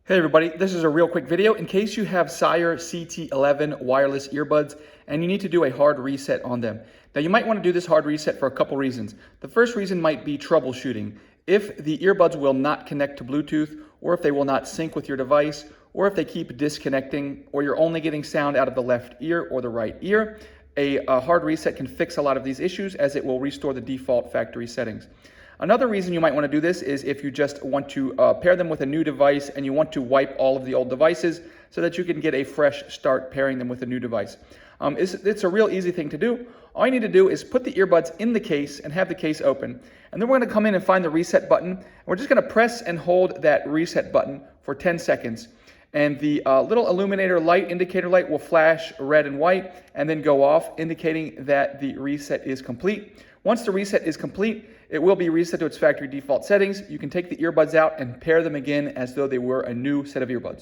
Hey everybody, this is a real quick video in case you have PSIER CT11 wireless earbuds and you need to do a hard reset on them. Now you might want to do this hard reset for a couple reasons. The first reason might be troubleshooting. If the earbuds will not connect to Bluetooth, or if they will not sync with your device, or if they keep disconnecting, or you're only getting sound out of the left ear or the right ear, a hard reset can fix a lot of these issues as it will restore the default factory settings. Another reason you might want to do this is if you just want to pair them with a new device and you want to wipe all of the old devices so that you can get a fresh start pairing them with a new device. It's a real easy thing to do. All you need to do is put the earbuds in the case and have the case open. And then we're going to come in and find the reset button. And we're just going to press and hold that reset button for 10 seconds. And the little illuminator light, indicator light, will flash red and white and then go off, indicating that the reset is complete. Once the reset is complete, it will be reset to its factory default settings. You can take the earbuds out and pair them again as though they were a new set of earbuds.